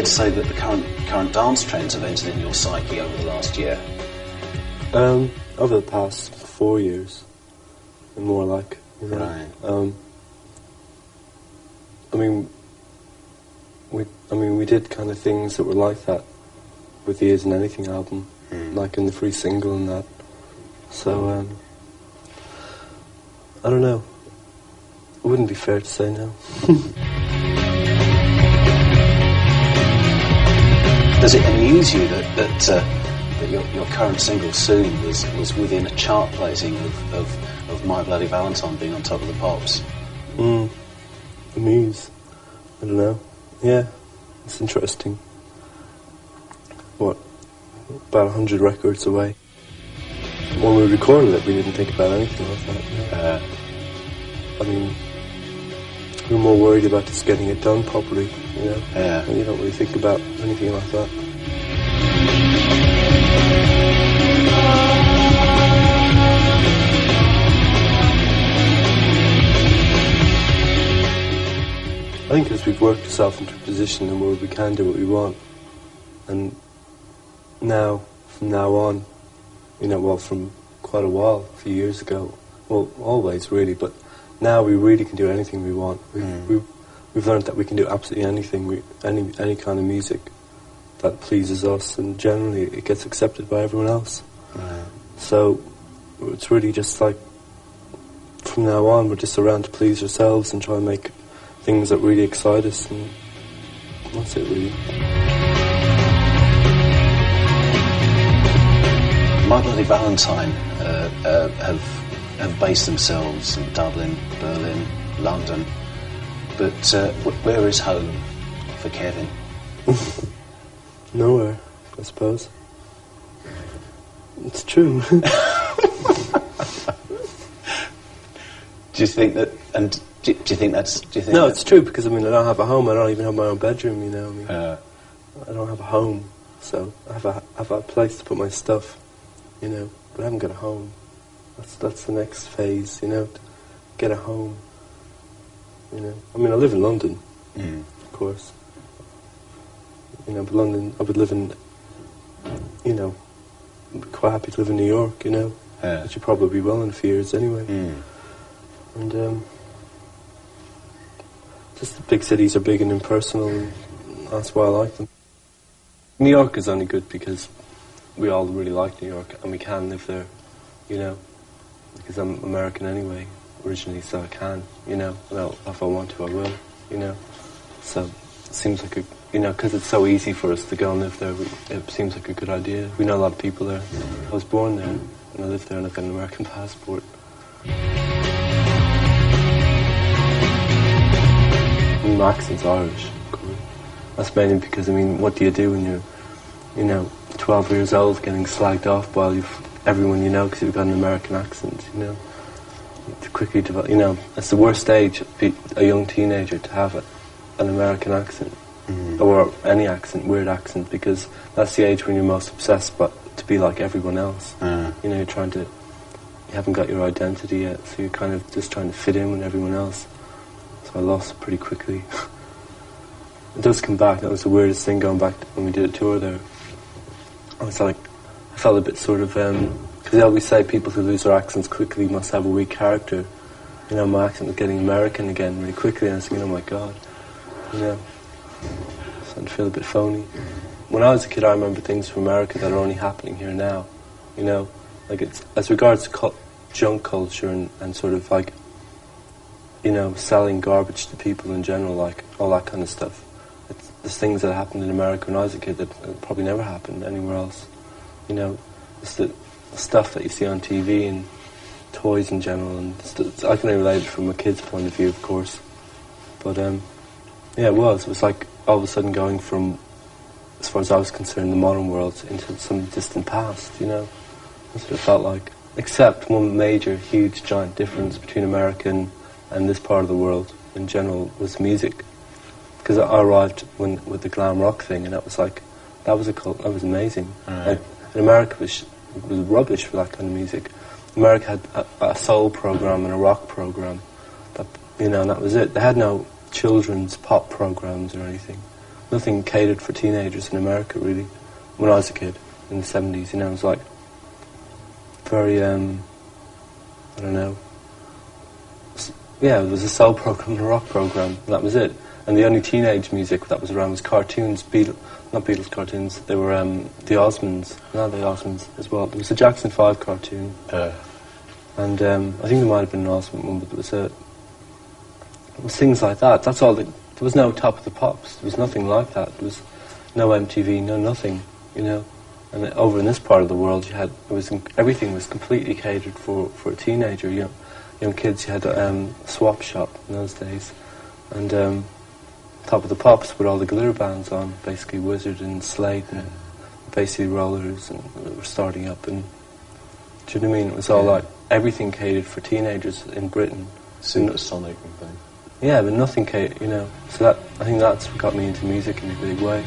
to say that the current dance trends have entered in your psyche over the last year? Over the past 4 years, and more like, you know. Right. We did kind of things that were like that with the Is and Anything album, like in the free single and that. So, I don't know. It wouldn't be fair to say no. Does it amuse you that your current single Soon was within a chart placing of My Bloody Valentine being on top of the pops? Amuse? I don't know. Yeah, it's interesting. What? About 100 records away. When we recorded it, we didn't think about anything like that. You know? We were more worried about just getting it done properly, you know? Yeah. And you don't really think about anything like that. I think as we've worked ourselves into a position where we can do what we want, and now, from now on, you know, well, from quite a while, a few years ago, well, always really, but now we really can do anything we want. We've learned that we can do absolutely anything, any kind of music that pleases us, and generally it gets accepted by everyone else. Right. So it's really just like, from now on, we're just around to please ourselves and try and make things that really excite us, and that's it really. My Bloody Valentine have based themselves in Dublin, Berlin, London, but where is home for Kevin? Nowhere, I suppose. It's true. Do you think that? And do you think that's? Do you think? No, it's true, because I don't have a home. I don't even have my own bedroom. You know, I don't have a home, so I have a place to put my stuff. You know, but I haven't got a home. That's the next phase. You know, to get a home. You know, I live in London, of course. You know, but London, I would live in. You know, I'd be quite happy to live in New York. You know, which you probably will in a few years anyway. And just the big cities are big and impersonal, and that's why I like them. New York is only good because we all really like New York, and we can live there, you know, because I'm American anyway, originally, so I can, you know, well, if I want to, I will, you know. So it seems like you know, because it's so easy for us to go and live there, it seems like a good idea. We know a lot of people there. I was born there, and I lived there, and I've got an American passport. My accent's Irish, of course. That's mainly because, what do you do when you're, you know, 12 years old, getting slagged off by everyone you know because you've got an American accent, you know? To quickly develop, you know, it's the worst age, a young teenager, to have an American accent, or any accent, weird accent, because that's the age when you're most obsessed to be like everyone else. You know, you haven't got your identity yet, so you're kind of just trying to fit in with everyone else. So I lost it pretty quickly. It does come back. That was the weirdest thing, going back to when we did a tour there. I felt a bit sort of, because they always say people who lose their accents quickly must have a weak character. You know, my accent was getting American again really quickly, and I was thinking, oh my God, you know, starting to feel a bit phony. When I was a kid, I remember things from America that are only happening here now, you know, like it's, as regards to junk culture and sort of like, you know, selling garbage to people in general, like all that kind of stuff. There's things that happened in America when I was a kid that probably never happened anywhere else. You know, it's the stuff that you see on TV and toys in general, and I can relate it from a kid's point of view, of course. But yeah, it was like all of a sudden going from, as far as I was concerned, the modern world into some distant past. You know, that's what it felt like. Except one major, huge, giant difference between America and this part of the world in general was music. Because I arrived with the glam rock thing, and that was amazing. Right. Like, and America was rubbish for that kind of music. America had a soul program and a rock program, that, you know, and that was it. They had no children's pop programs or anything. nothing catered for teenagers in America, really. When I was a kid, in the 70s, you know, it was like very, I don't know. Yeah, it was a soul program and a rock program, and that was it. And the only teenage music that was around was cartoons, not Beatles cartoons, they were the Osmonds, no, the Osmonds as well. There was a Jackson 5 cartoon, and I think there might have been an Osmond one, but it was things like that. That's all. There was no Top of the Pops, there was nothing like that. There was no MTV, no nothing, you know. And over in this part of the world, everything was completely catered for a teenager, you know. Young kids, you had a swap shop in those days, and Top of the Pops with all the glitter bands on, basically Wizard and Slade and basically Rollers, and they were starting up. And do you know what I mean? It was all like everything catered for teenagers in Britain. Supersonic and things. Yeah, but nothing catered, you know. So I think that's what got me into music in a big way.